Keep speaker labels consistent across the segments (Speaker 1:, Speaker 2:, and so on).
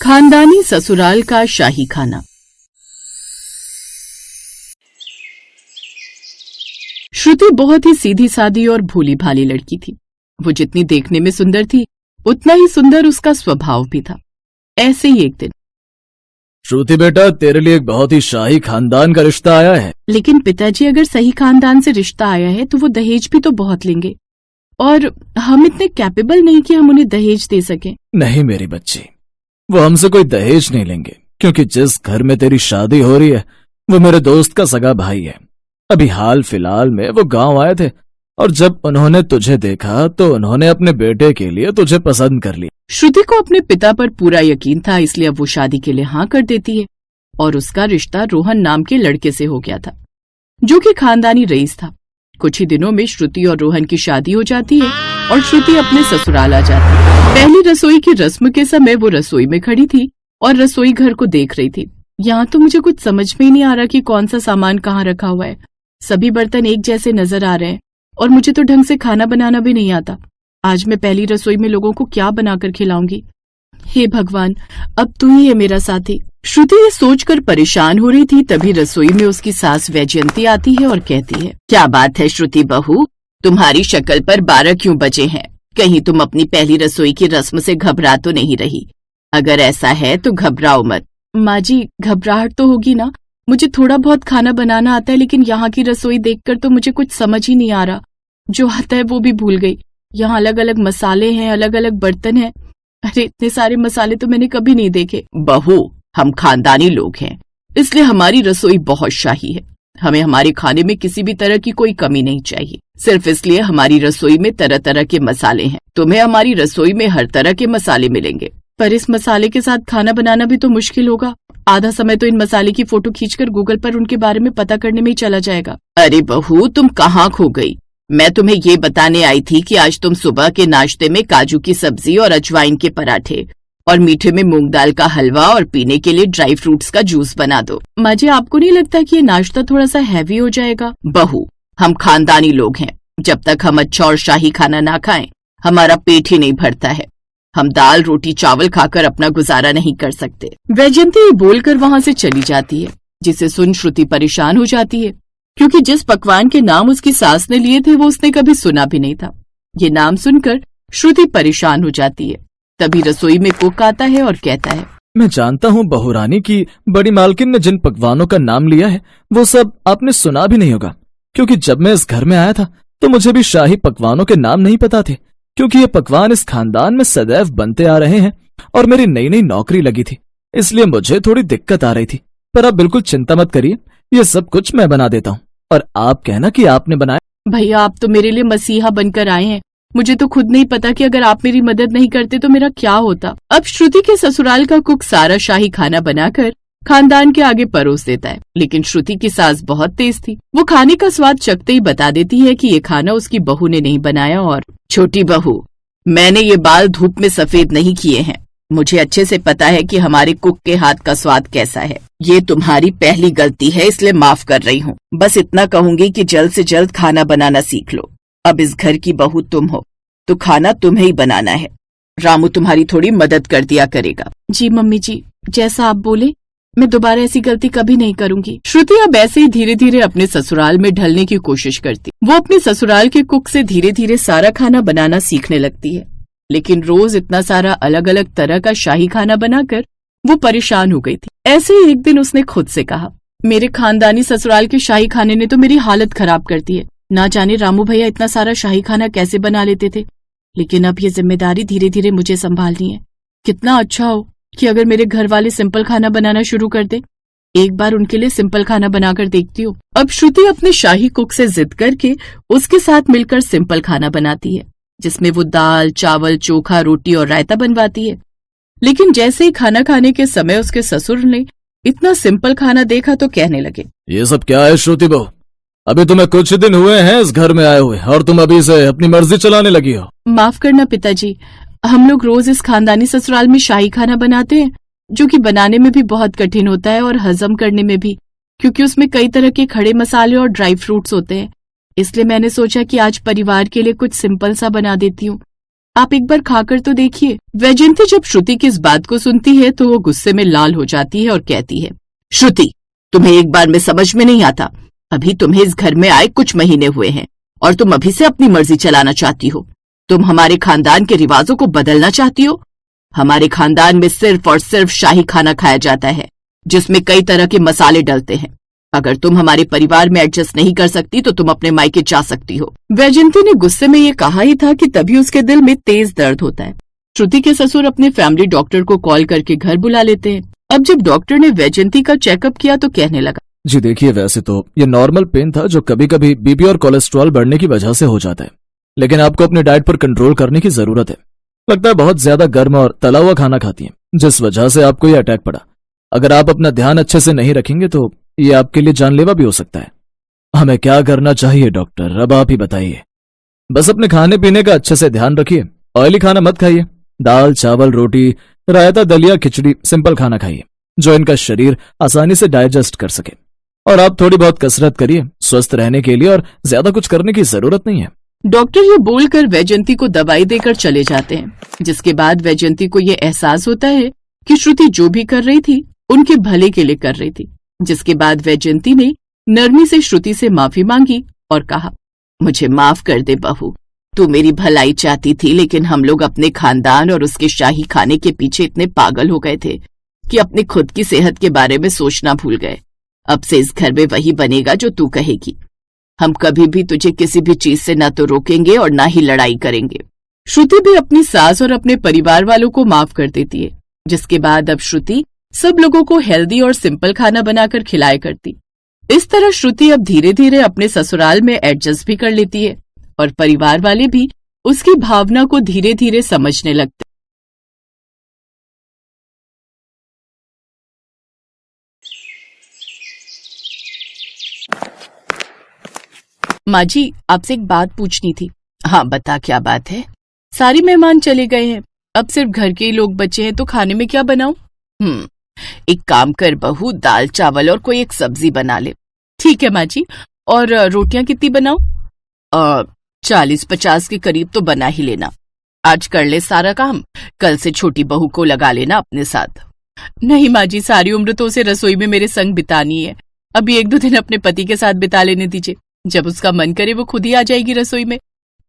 Speaker 1: खानदानी ससुराल का शाही खाना। श्रुति बहुत ही सीधी सादी और भोली भाली लड़की थी। वो जितनी देखने में सुंदर थी उतना ही सुंदर उसका स्वभाव भी था। ऐसे ही एक दिन,
Speaker 2: श्रुति बेटा, तेरे लिए एक बहुत ही शाही खानदान का रिश्ता आया है।
Speaker 1: लेकिन पिताजी, अगर सही खानदान से रिश्ता आया है तो वो दहेज भी तो बहुत लेंगे, और हम इतने कैपेबल नहीं कि हम उन्हें दहेज दे सकें।
Speaker 2: नहीं मेरी बच्ची, वो हमसे कोई दहेज नहीं लेंगे, क्योंकि जिस घर में तेरी शादी हो रही है वो मेरे दोस्त का सगा भाई है। अभी हाल फिलहाल में वो गांव आए थे, और जब उन्होंने तुझे देखा तो उन्होंने अपने बेटे के लिए तुझे पसंद कर लिया।
Speaker 1: श्रुति को अपने पिता पर पूरा यकीन था, इसलिए अब वो शादी के लिए हाँ कर देती है, और उसका रिश्ता रोहन नाम के लड़के से हो गया था, जो कि खानदानी रईस था। कुछ ही दिनों में श्रुति और रोहन की शादी हो जाती है और श्रुति अपने ससुराल आ जाती है। पहली रसोई की रस्म के समय वो रसोई में खड़ी थी और रसोई घर को देख रही थी। यहाँ तो मुझे कुछ समझ में ही नहीं आ रहा कि कौन सा सामान कहाँ रखा हुआ है। सभी बर्तन एक जैसे नजर आ रहे हैं, और मुझे तो ढंग से खाना बनाना भी नहीं आता। आज मैं पहली रसोई में लोगों को क्या बनाकर खिलाऊंगी? हे भगवान, अब तू ही है मेरा साथी। श्रुति ये सोचकर परेशान हो रही थी, तभी रसोई में उसकी सास वैजयंती आती है और कहती है, क्या बात है श्रुति बहू, तुम्हारी शक्ल पर 12 क्यों बजे हैं? कहीं तुम अपनी पहली रसोई की रस्म से घबरा तो नहीं रही? अगर ऐसा है तो घबराओ मत। माँ जी, घबराहट तो होगी ना, मुझे थोड़ा बहुत खाना बनाना आता है, लेकिन यहाँ की रसोई देखकर तो मुझे कुछ समझ ही नहीं आ रहा। जो आता है वो भी भूल गई। यहाँ अलग अलग मसाले हैं, अलग अलग बर्तन हैं। अरे इतने सारे मसाले तो मैंने कभी नहीं देखे। बहू, हम खानदानी लोग हैं, इसलिए हमारी रसोई बहुत शाही है। हमें हमारे खाने में किसी भी तरह की कोई कमी नहीं चाहिए। सिर्फ इसलिए हमारी रसोई में तरह तरह के मसाले हैं। तुम्हें हमारी रसोई में हर तरह के मसाले मिलेंगे, पर इस मसाले के साथ खाना बनाना भी तो मुश्किल होगा। आधा समय तो इन मसाले की फोटो खींचकर गूगल पर उनके बारे में पता करने में ही चला जाएगा। अरे बहू, तुम कहाँ खो गई? मैं तुम्हें ये बताने आई थी कि आज तुम सुबह के नाश्ते में काजू की सब्जी और अजवाइन के पराठे और मीठे में मूंग दाल का हलवा और पीने के लिए ड्राई फ्रूट्स का जूस बना दो। माँ जी, आपको नहीं लगता कि ये नाश्ता थोड़ा सा हैवी हो जाएगा? बहू, हम खानदानी लोग हैं। जब तक हम अच्छा और शाही खाना ना खाएं, हमारा पेट ही नहीं भरता है। हम दाल रोटी चावल खाकर अपना गुजारा नहीं कर सकते। वैजयंती बोलकर वहाँ से चली जाती है, जिसे सुन श्रुति परेशान हो जाती है, क्योंकि जिस पकवान के नाम उसकी सास ने लिए थे वो उसने कभी सुना भी नहीं था। ये नाम सुनकर श्रुति परेशान हो जाती है। तभी रसोई में कुक आता है और कहता है,
Speaker 2: मैं जानता हूँ बहुरानी की बड़ी मालकिन ने जिन पकवानों का नाम लिया है वो सब आपने सुना भी नहीं होगा, क्योंकि जब मैं इस घर में आया था तो मुझे भी शाही पकवानों के नाम नहीं पता थे, क्योंकि ये पकवान इस खानदान में सदैव बनते आ रहे हैं और मेरी नई नई नौकरी लगी थी, इसलिए मुझे थोड़ी दिक्कत आ रही थी। पर आप बिल्कुल चिंता मत करिए, ये सब कुछ मैं बना देता हूँ, और आप कहना कि आपने बनाया।
Speaker 1: भैया, आप तो मेरे लिए मसीहा बनकर आए हैं। मुझे तो खुद नहीं पता कि अगर आप मेरी मदद नहीं करते तो मेरा क्या होता। अब श्रुति के ससुराल का कुक सारा शाही खाना बनाकर खानदान के आगे परोस देता है, लेकिन श्रुति की सास बहुत तेज थी। वो खाने का स्वाद चखते ही बता देती है कि ये खाना उसकी बहू ने नहीं बनाया। और छोटी बहू, मैंने ये बाल धूप में सफेद नहीं किए हैं। मुझे अच्छे से पता है कि हमारे कुक के हाथ का स्वाद कैसा है। ये तुम्हारी पहली गलती है, इसलिए माफ कर रही हूँ। बस इतना कहूंगी कि जल्द से जल्द खाना बनाना सीख लो। अब इस घर की बहू तुम हो, तो खाना तुम्हें ही बनाना है। रामू तुम्हारी थोड़ी मदद कर दिया करेगा। जी मम्मी जी, जैसा आप बोले, मैं दोबारा ऐसी गलती कभी नहीं करूंगी। श्रुति अब ऐसे ही धीरे धीरे अपने ससुराल में ढलने की कोशिश करती। वो अपने ससुराल के कुक से धीरे धीरे सारा खाना बनाना सीखने लगती है, लेकिन रोज इतना सारा अलग अलग तरह का शाही खाना बनाकर वो परेशान हो गई थी। ऐसे ही एक दिन उसने खुद से कहा, मेरे खानदानी ससुराल के शाही खाने ने तो मेरी हालत खराब कर दी है। ना जाने रामू भैया इतना सारा शाही खाना कैसे बना लेते थे, लेकिन अब ये जिम्मेदारी धीरे धीरे मुझे संभालनी है। कितना अच्छा हो कि अगर मेरे घर वाले सिंपल खाना बनाना शुरू कर दे। एक बार उनके लिए सिंपल खाना बनाकर देखती हूँ। अब श्रुति अपने शाही कुक से जिद करके उसके साथ मिलकर सिंपल खाना बनाती है, जिसमें वो दाल चावल चोखा रोटी और रायता बनवाती है। लेकिन जैसे ही खाना खाने के समय उसके ससुर ने इतना सिंपल खाना देखा तो कहने लगे,
Speaker 2: ये सब क्या है श्रुति बहू? अभी तुम्हें कुछ दिन हुए हैं इस घर में आए हुए और तुम अभी से अपनी मर्जी चलाने लगी हो।
Speaker 1: माफ करना पिताजी, हम लोग रोज इस खानदानी ससुराल में शाही खाना बनाते हैं, जो कि बनाने में भी बहुत कठिन होता है और हजम करने में भी, क्योंकि उसमें कई तरह के खड़े मसाले और ड्राई फ्रूट्स होते हैं। इसलिए मैंने सोचा कि आज परिवार के लिए कुछ सिंपल सा बना देती हूँ। आप एक बार खाकर तो देखिए। वैजयंती जब श्रुति की इस बात को सुनती है तो वो गुस्से में लाल हो जाती है और कहती है, श्रुति, तुम्हें एक बार में समझ में नहीं आता। अभी तुम्हें इस घर में आए कुछ महीने हुए हैं और तुम अभी से अपनी मर्जी चलाना चाहती हो। तुम हमारे खानदान के रिवाजों को बदलना चाहती हो। हमारे खानदान में सिर्फ और सिर्फ शाही खाना खाया जाता है, जिसमें कई तरह के मसाले डलते हैं। अगर तुम हमारे परिवार में एडजस्ट नहीं कर सकती तो तुम अपने मायके जा सकती हो। वैजयंती ने गुस्से में ये कहा ही था कि तभी उसके दिल में तेज दर्द होता है। श्रुति के ससुर अपने फैमिली डॉक्टर को कॉल करके घर बुला लेते हैं। अब जब डॉक्टर ने वैजयंती का चेकअप किया तो कहने लगा,
Speaker 2: जी देखिए, वैसे तो ये नॉर्मल पेन था जो कभी कभी बीपी और कोलेस्ट्रॉल बढ़ने की वजह से हो जाता है, लेकिन आपको अपनी डाइट पर कंट्रोल करने की जरूरत है। लगता है बहुत ज्यादा गर्म और तला हुआ खाना खाती हैं, जिस वजह से आपको ये अटैक पड़ा। अगर आप अपना ध्यान अच्छे से नहीं रखेंगे तो ये आपके लिए जानलेवा भी हो सकता है। हमें क्या करना चाहिए डॉक्टर, अब आप ही बताइए। बस अपने खाने पीने का अच्छे से ध्यान रखिए। ऑयली खाना मत खाइए। दाल, चावल, रोटी, रायता, दलिया, खिचड़ी, सिंपल खाना खाइए जो इनका शरीर आसानी से डाइजेस्ट कर सके। और आप थोड़ी बहुत कसरत करिए स्वस्थ रहने के लिए, और ज्यादा कुछ करने की जरूरत नहीं है।
Speaker 1: डॉक्टर ये बोलकर वैजयंती को दवाई देकर चले जाते हैं, जिसके बाद वैजयंती को ये एहसास होता है कि श्रुति जो भी कर रही थी उनके भले के लिए कर रही थी। जिसके बाद वैजयंती ने नरमी से श्रुति से माफी मांगी और कहा, मुझे माफ कर दे बहू, तू मेरी भलाई चाहती थी, लेकिन हम लोग अपने खानदान और उसके शाही खाने के पीछे इतने पागल हो गए थे कि अपने खुद की सेहत के बारे में सोचना भूल गए। अब से इस घर में वही बनेगा जो तू कहेगी। हम कभी भी तुझे किसी भी चीज से न तो रोकेंगे और न ही लड़ाई करेंगे। श्रुति भी अपनी सास और अपने परिवार वालों को माफ कर देती है, जिसके बाद अब श्रुति सब लोगों को हेल्दी और सिंपल खाना बनाकर खिलाया करती। इस तरह श्रुति अब धीरे धीरे अपने ससुराल में एडजस्ट भी कर लेती है और परिवार वाले भी उसकी भावना को धीरे धीरे समझने लगते। माँ जी, आपसे एक बात पूछनी थी। हाँ बता, क्या बात है? सारे मेहमान चले गए हैं, अब सिर्फ घर के ही लोग बचे हैं, तो खाने में क्या बनाऊं? एक काम कर बहू, दाल चावल और कोई एक सब्जी बना ले। ठीक है माँ जी। और रोटियां कितनी बनाऊं? 40-50 के करीब तो बना ही लेना। आज कर ले सारा काम, कल से छोटी बहू को लगा लेना अपने साथ। नहीं माँ जी, सारी उम्र तो उसे रसोई में मेरे संग बितानी है। अभी 1-2 दिन अपने पति के साथ बिता लेने दीजिए। जब उसका मन करे वो खुद ही आ जाएगी रसोई में,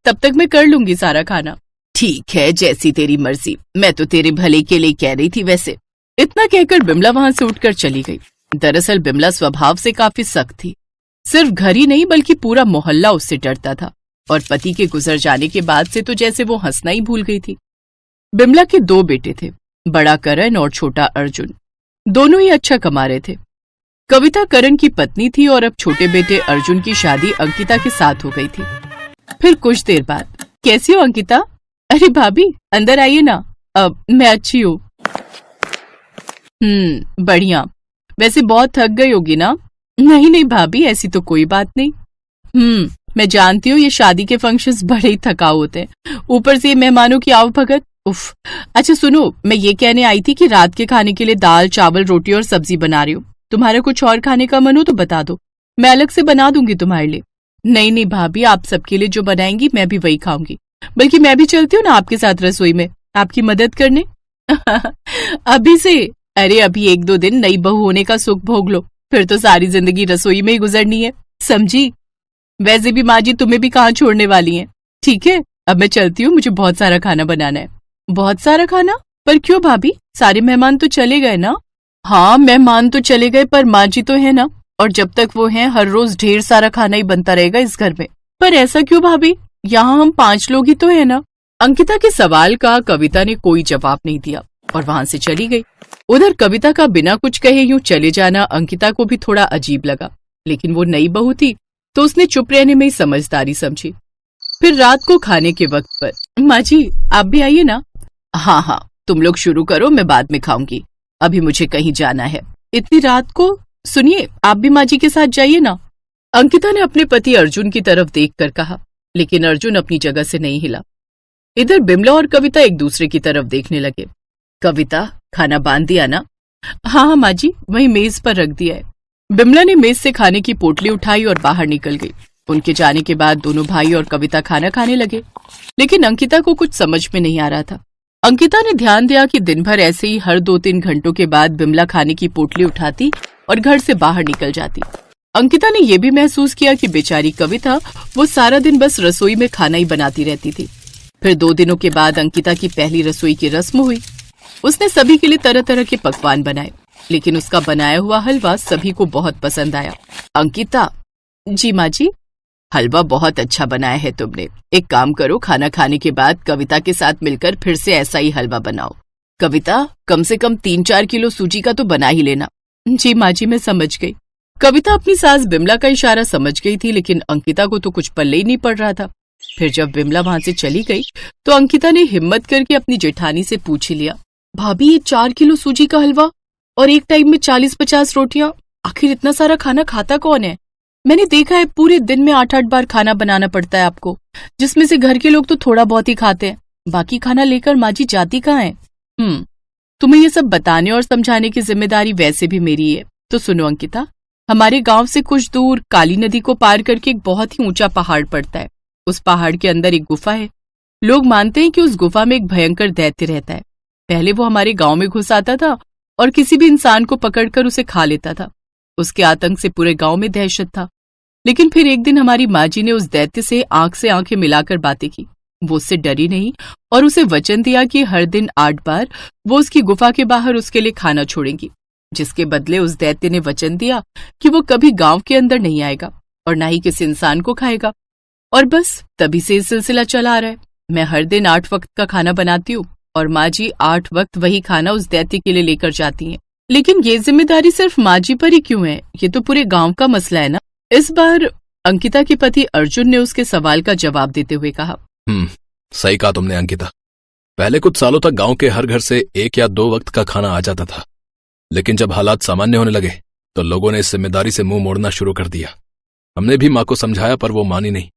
Speaker 1: तब तक मैं कर लूंगी सारा खाना। ठीक है, जैसी तेरी मर्जी, मैं तो तेरे भले के लिए कह रही थी वैसे। इतना कहकर बिमला वहां से उठकर चली गई। दरअसल बिमला स्वभाव से काफी सख्त थी। सिर्फ घर ही नहीं बल्कि पूरा मोहल्ला उससे डरता था, और पति के गुजर जाने के बाद से तो जैसे वो हंसना ही भूल गई थी। बिमला के 2 बेटे थे, बड़ा करण और छोटा अर्जुन। दोनों ही अच्छा कमा रहे थे। कविता करण की पत्नी थी और अब छोटे बेटे अर्जुन की शादी अंकिता के साथ हो गई थी। फिर कुछ देर बाद, कैसी हो अंकिता? अरे भाभी अंदर आइए ना। अब मैं अच्छी हूँ। बढ़िया। वैसे बहुत थक गई होगी ना? नहीं नहीं भाभी, ऐसी तो कोई बात नहीं। मैं जानती हूँ ये शादी के फंक्शंस बड़े ही थकाऊ होते हैं, ऊपर से मेहमानों की आवभगत। उफ। अच्छा सुनो, मैं ये कहने आई थी कि रात के खाने के लिए दाल चावल रोटी और सब्जी बना रही हूँ। तुम्हारा कुछ और खाने का मन हो तो बता दो, मैं अलग से बना दूंगी तुम्हारे लिए। नहीं नहीं भाभी, आप सबके लिए जो बनाएंगी मैं भी वही खाऊंगी। बल्कि मैं भी चलती हूँ ना आपके साथ रसोई में, आपकी मदद करने। अभी से? अरे अभी 1-2 दिन नई बहू होने का सुख भोग लो, फिर तो सारी जिंदगी रसोई में ही गुजरनी है, समझी? वैसे भी माँ जी तुम्हें भी कहाँ छोड़ने वाली हैं। ठीक है, अब मैं चलती हूँ, मुझे बहुत सारा खाना बनाना है। बहुत सारा खाना? पर क्यों भाभी, सारे मेहमान तो चले गए ना? हाँ मेहमान तो चले गए, पर माँ जी तो है ना, और जब तक वो हैं हर रोज ढेर सारा खाना ही बनता रहेगा इस घर में। पर ऐसा क्यों भाभी, यहाँ हम 5 लोग ही तो है ना? अंकिता के सवाल का कविता ने कोई जवाब नहीं दिया और वहां से चली गई। उधर कविता का बिना कुछ कहे यूं चले जाना अंकिता को भी थोड़ा अजीब लगा, लेकिन वो नई बहू थी तो उसने चुप रहने में ही समझदारी समझी। फिर रात को खाने के वक्त पर, माँ जी आप भी आइए ना। हाँ हाँ, तुम लोग शुरू करो, मैं बाद में खाऊंगी, अभी मुझे कहीं जाना है। इतनी रात को? सुनिए, आप भी माँ जी के साथ जाइए ना। अंकिता ने अपने पति अर्जुन की तरफ देखकर कहा, लेकिन अर्जुन अपनी जगह से नहीं हिला। इधर बिमला और कविता एक दूसरे की तरफ देखने लगे। कविता, खाना बांध दिया ना? हाँ हाँ माँ जी, वही मेज पर रख दिया है। बिमला ने मेज से खाने की पोटली उठाई और बाहर निकल गई। उनके जाने के बाद दोनों भाई और कविता खाना खाने लगे, लेकिन अंकिता को कुछ समझ में नहीं आ रहा था। अंकिता ने ध्यान दिया कि दिन भर ऐसे ही हर 2-3 घंटों के बाद बिमला खाने की पोटली उठाती और घर से बाहर निकल जाती। अंकिता ने यह भी महसूस किया कि बेचारी कविता वो सारा दिन बस रसोई में खाना ही बनाती रहती थी। फिर 2 दिनों के बाद अंकिता की पहली रसोई की रस्म हुई। उसने सभी के लिए तरह तरह के पकवान बनाए, लेकिन उसका बनाया हुआ हलवा सभी को बहुत पसंद आया। अंकिता, जी माँ जी, हलवा बहुत अच्छा बनाया है तुमने। एक काम करो, खाना खाने के बाद कविता के साथ मिलकर फिर से ऐसा ही हलवा बनाओ। कविता, कम से कम 3-4 किलो सूजी का तो बना ही लेना। जी माँ जी, मैं समझ गई। कविता अपनी सास बिमला का इशारा समझ गई थी, लेकिन अंकिता को तो कुछ पल्ले ही नहीं पड़ रहा था। फिर जब बिमला वहां से चली गई तो अंकिता ने हिम्मत करके अपनी जेठानी से पूछ ही लिया, भाभी ये 4 किलो सूजी का हलवा और एक टाइम में 40-50 रोटियां, आखिर इतना सारा खाना खाता कौन है? मैंने देखा है पूरे दिन में 8-8 बार खाना बनाना पड़ता है आपको, जिसमें से घर के लोग तो थोड़ा बहुत ही खाते हैं, बाकी खाना लेकर माँ जी जाती कहाँ है? तुम्हें ये सब बताने और समझाने की जिम्मेदारी वैसे भी मेरी है। तो सुनो अंकिता, हमारे गांव से कुछ दूर काली नदी को पार करके एक बहुत ही ऊंचा पहाड़ पड़ता है। उस पहाड़ के अंदर एक गुफा है। लोग मानते हैं कि उस गुफा में एक भयंकर दैत्य रहता है। पहले वो हमारे गांव में घुस आता था और किसी भी इंसान को पकड़कर उसे खा लेता था। उसके आतंक से पूरे गांव में दहशत था। लेकिन फिर एक दिन हमारी माँ जी ने उस दैत्य से आंखें मिलाकर बातें की। वो उससे डरी नहीं और उसे वचन दिया कि हर दिन 8 बार वो उसकी गुफा के बाहर उसके लिए खाना छोड़ेंगी, जिसके बदले उस दैत्य ने वचन दिया कि वो कभी गांव के अंदर नहीं आएगा और ना ही किसी इंसान को खाएगा। और बस तभी से सिलसिला चला आ रहा है। मैं हर दिन 8 वक्त का खाना बनाती हूँ और माँ जी 8 वक्त वही खाना उस दैत्य के लिए लेकर जाती हैं। लेकिन ये जिम्मेदारी सिर्फ माँ जी पर ही क्यों है? ये तो पूरे गांव का मसला है ना। इस बार अंकिता के पति अर्जुन ने उसके सवाल का जवाब देते हुए कहा,
Speaker 3: सही कहा तुमने अंकिता। पहले कुछ सालों तक गांव के हर घर से 1 या 2 वक्त का खाना आ जाता था, लेकिन जब हालात सामान्य होने लगे तो लोगों ने इस जिम्मेदारी से मुंह मोड़ना शुरू कर दिया। हमने भी माँ को समझाया पर वो मानी नहीं,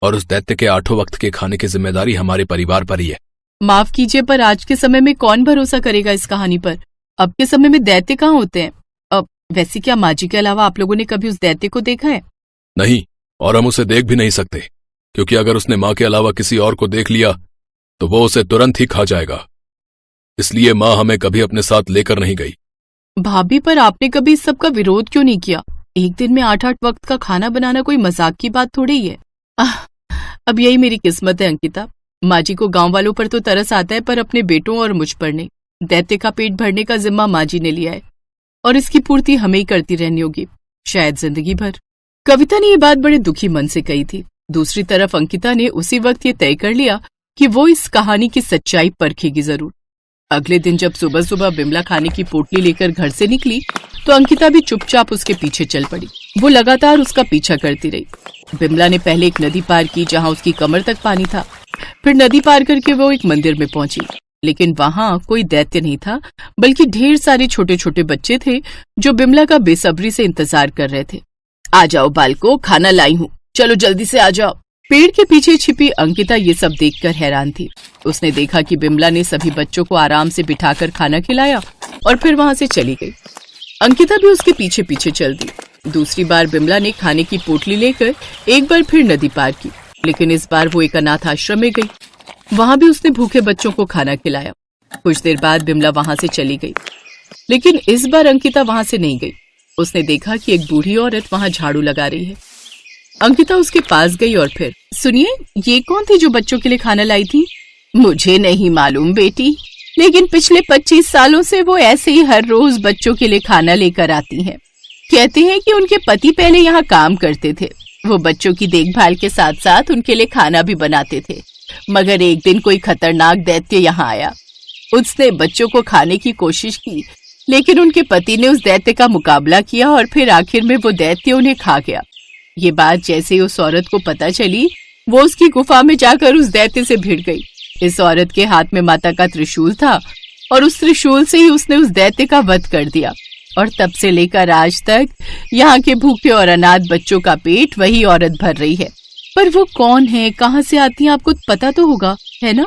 Speaker 3: और उस दैत्य के 8 वक्त के खाने की जिम्मेदारी हमारे परिवार पर ही है।
Speaker 1: माफ कीजिए, पर आज के समय में कौन भरोसा करेगा इस कहानी पर? अब के समय में दैत्य कहाँ होते हैं? अब वैसे क्या माँ जी के अलावा आप लोगों ने कभी उस दैत्य को देखा है?
Speaker 3: नहीं, और हम उसे देख भी नहीं सकते, क्योंकि अगर उसने माँ के अलावा किसी और को देख लिया तो वो उसे तुरंत ही खा जाएगा। इसलिए माँ हमें कभी अपने साथ लेकर नहीं गई।
Speaker 1: भाभी, पर आपने कभी इस सब का विरोध क्यों नहीं किया? एक दिन में 8-8 वक्त का खाना बनाना कोई मजाक की बात थोड़ी ही है। अब यही मेरी किस्मत है अंकिता। माँ जी को गांव वालों पर तो तरस आता है, पर अपने बेटों और मुझ पर नहीं। दैत्य का पेट भरने का जिम्मा माँ जी ने लिया है और इसकी पूर्ति हमें ही करती रहनी होगी, शायद जिंदगी भर। कविता ने ये बात बड़े दुखी मन से कही थी। दूसरी तरफ अंकिता ने उसी वक्त ये तय कर लिया कि वो इस कहानी की सच्चाई परखेगी जरूर। अगले दिन जब सुबह सुबह बिमला खाने की पोटली लेकर घर से निकली तो अंकिता भी चुपचाप उसके पीछे चल पड़ी। वो लगातार उसका पीछा करती रही। बिमला ने पहले एक नदी पार की जहाँ उसकी कमर तक पानी था। फिर नदी पार करके वो एक मंदिर में पहुंची, लेकिन वहां कोई दैत्य नहीं था, बल्कि ढेर सारे छोटे छोटे बच्चे थे जो बिमला का बेसब्री से इंतजार कर रहे थे। आ जाओ बालको, खाना लाई हूँ, चलो जल्दी से आ जाओ। पेड़ के पीछे छिपी अंकिता ये सब देखकर हैरान थी। उसने देखा कि बिमला ने सभी बच्चों को आराम से बिठाकर खाना खिलाया और फिर वहां से चली गई। अंकिता भी उसके पीछे पीछे चल दी। दूसरी बार बिमला ने खाने की पोटली लेकर एक बार फिर नदी पार की, लेकिन इस बार वो एक अनाथ आश्रम में गई। वहां भी उसने भूखे बच्चों को खाना खिलाया। कुछ देर बाद बिमला वहां से चली गई, लेकिन इस बार अंकिता वहां से नहीं गई। उसने देखा कि एक बूढ़ी औरत वहां झाड़ू लगा रही है। अंकिता उसके पास गई और फिर, सुनिए, ये कौन थी जो बच्चों के लिए खाना लाई थी? मुझे नहीं मालूम बेटी, लेकिन पिछले 25 सालों से वो ऐसे ही हर रोज बच्चों के लिए खाना लेकर आती हैं। कहते हैं कि उनके पति पहले यहाँ काम करते थे। वो बच्चों की देखभाल के साथ साथ उनके लिए खाना भी बनाते थे, मगर एक दिन कोई खतरनाक दैत्य यहाँ आया। उसने बच्चों को खाने की कोशिश की, लेकिन उनके पति ने उस दैत्य का मुकाबला किया और फिर आखिर में वो दैत्य उन्हें खा गया। ये बात जैसे ही उस औरत को पता चली, वो उसकी गुफा में जाकर उस दैत्य से भिड़ गई। इस औरत के हाथ में माता का त्रिशूल था और उस त्रिशूल से ही उसने उस दैत्य का वध कर दिया। और तब से लेकर आज तक यहाँ के भूखे और अनाथ बच्चों का पेट वही औरत भर रही है। पर वो कौन है, कहाँ से आती है, आपको पता तो होगा, है ना?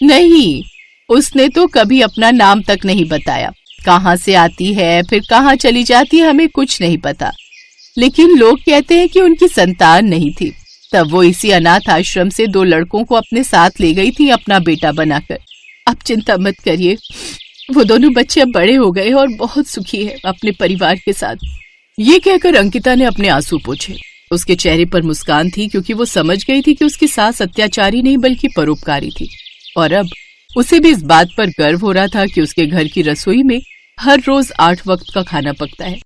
Speaker 1: नहीं, उसने तो कभी अपना नाम तक नहीं बताया। कहाँ से आती है फिर कहाँ चली जाती है, हमें कुछ नहीं पता। लेकिन लोग कहते हैं कि उनकी संतान नहीं थी। तब वो इसी अनाथ आश्रम से 2 लड़कों को अपने साथ ले गई थी अपना बेटा बनाकर। अब चिंता मत करिए, वो दोनों बच्चे अब बड़े हो गए और बहुत सुखी है अपने परिवार के साथ। ये कहकर अंकिता ने अपने आंसू पोंछे। उसके चेहरे पर मुस्कान थी क्योंकि वो समझ गई थी कि उसकी सास अत्याचारी नहीं बल्कि परोपकारी थी। और अब उसे भी इस बात पर गर्व हो रहा था कि उसके घर की रसोई में हर रोज 8 वक्त का खाना पकता है।